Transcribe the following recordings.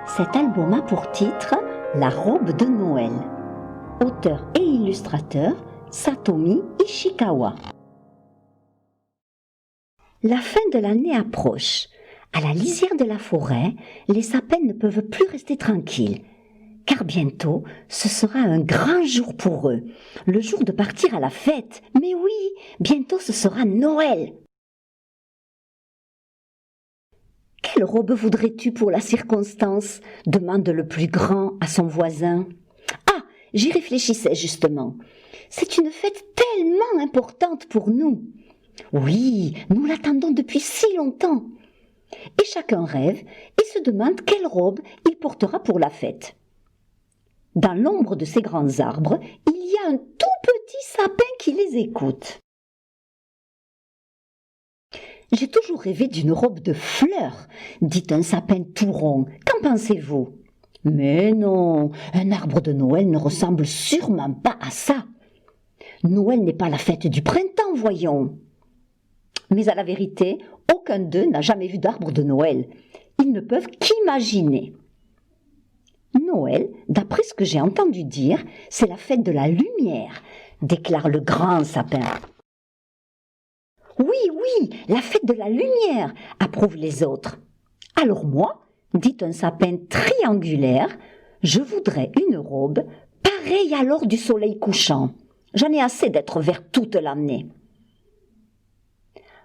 Cet album a pour titre La robe de Noël. Auteur et illustrateur Satomi Ishikawa. La fin de l'année approche. À la lisière de la forêt, les sapins ne peuvent plus rester tranquilles. Car bientôt, ce sera un grand jour pour eux, le jour de partir à la fête. Mais oui, bientôt ce sera Noël. Quelle robe voudrais-tu pour la circonstance ? Demande le plus grand à son voisin. Ah, j'y réfléchissais justement. C'est une fête tellement importante pour nous. Oui, nous l'attendons depuis si longtemps. Et chacun rêve et se demande quelle robe il portera pour la fête. Dans l'ombre de ces grands arbres, il y a un tout petit sapin qui les écoute. J'ai toujours rêvé d'une robe de fleurs, dit un sapin tout rond. Qu'en pensez-vous ? Mais non, un arbre de Noël ne ressemble sûrement pas à ça. Noël n'est pas la fête du printemps, voyons. Mais à la vérité, aucun d'eux n'a jamais vu d'arbre de Noël. Ils ne peuvent qu'imaginer. Noël, d'après ce que j'ai entendu dire, c'est la fête de la lumière, déclare le grand sapin. Oui, la fête de la lumière, approuvent les autres. Alors moi, dit un sapin triangulaire, je voudrais une robe pareille à l'or du soleil couchant. J'en ai assez d'être vert toute l'année.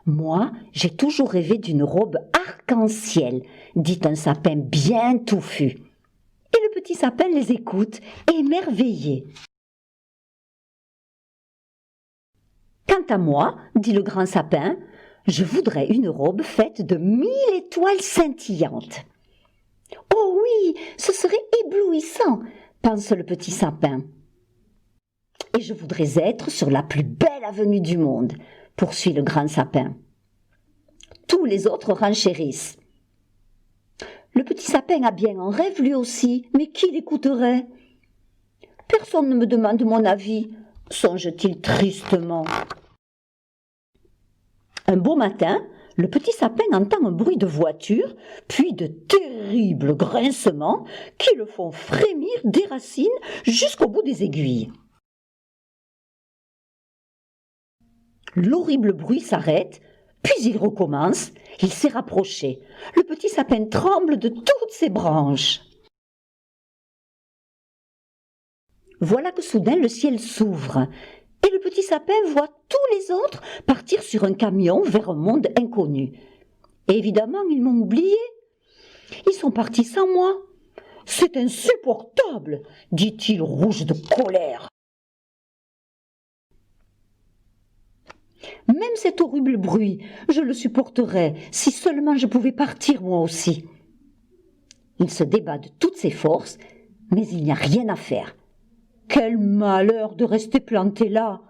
Moi, j'ai toujours rêvé d'une robe arc-en-ciel, dit un sapin bien touffu. Et le petit sapin les écoute, émerveillé. Quant à moi, dit le grand sapin, je voudrais une robe faite de 1000 étoiles scintillantes. Oh oui, ce serait éblouissant, pense le petit sapin. Et je voudrais être sur la plus belle avenue du monde, poursuit le grand sapin. Tous les autres renchérissent. Le petit sapin a bien un rêve lui aussi, mais qui l'écouterait ? Personne ne me demande mon avis, songe-t-il tristement. Un beau matin, le petit sapin entend un bruit de voiture, puis de terribles grincements qui le font frémir des racines jusqu'au bout des aiguilles. L'horrible bruit s'arrête, puis il recommence, il s'est rapproché. Le petit sapin tremble de toutes ses branches. Voilà que soudain le ciel s'ouvre, et le petit sapin voit tous les autres partir sur un camion vers un monde inconnu. Et évidemment, ils m'ont oublié. Ils sont partis sans moi. C'est insupportable, dit-il rouge de colère. Même cet horrible bruit, je le supporterais si seulement je pouvais partir moi aussi. Il se débat de toutes ses forces, mais il n'y a rien à faire. Quel malheur de rester planté là.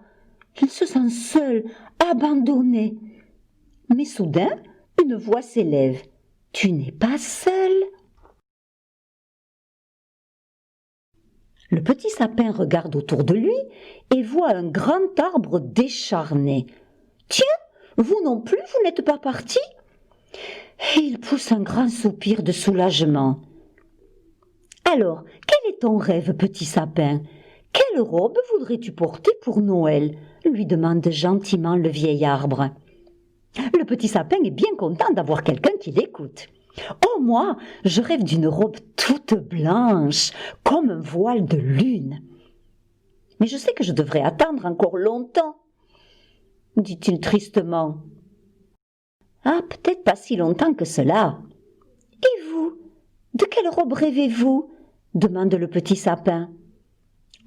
Il se sent seul, abandonné. Mais soudain, une voix s'élève. « Tu n'es pas seul ?» Le petit sapin regarde autour de lui et voit un grand arbre décharné. « Tiens, vous non plus, vous n'êtes pas parti ?» Et il pousse un grand soupir de soulagement. « Alors, quel est ton rêve, petit sapin ? Quelle robe voudrais-tu porter pour Noël ?» lui demande gentiment le vieil arbre. Le petit sapin est bien content d'avoir quelqu'un qui l'écoute. « Oh, moi, je rêve d'une robe toute blanche, comme un voile de lune. Mais je sais que je devrais attendre encore longtemps, dit-il tristement. Ah, peut-être pas si longtemps que cela. Et vous, de quelle robe rêvez-vous ? Demande le petit sapin.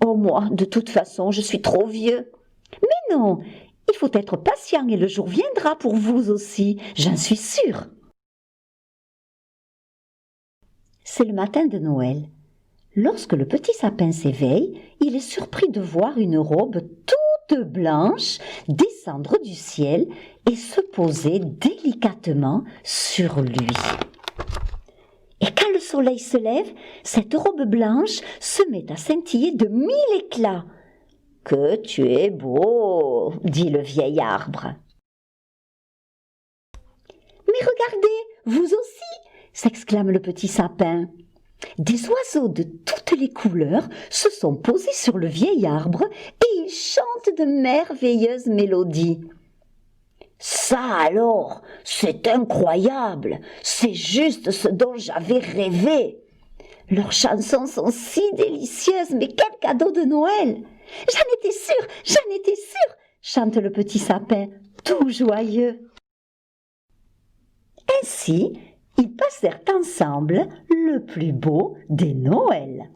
Oh, moi, de toute façon, je suis trop vieux. Mais non, il faut être patient et le jour viendra pour vous aussi, j'en suis sûre. C'est le matin de Noël. Lorsque le petit sapin s'éveille, il est surpris de voir une robe toute blanche descendre du ciel et se poser délicatement sur lui. Et quand le soleil se lève, cette robe blanche se met à scintiller de 1000 éclats. « Que tu es beau !» dit le vieil arbre. « Mais regardez, vous aussi !» s'exclame le petit sapin. Des oiseaux de toutes les couleurs se sont posés sur le vieil arbre et ils chantent de merveilleuses mélodies. Ça alors, c'est incroyable, c'est juste ce dont j'avais rêvé. Leurs chansons sont si délicieuses, mais quel cadeau de Noël! J'en étais sûre, chante le petit sapin, tout joyeux. Ainsi, ils passèrent ensemble le plus beau des Noëls.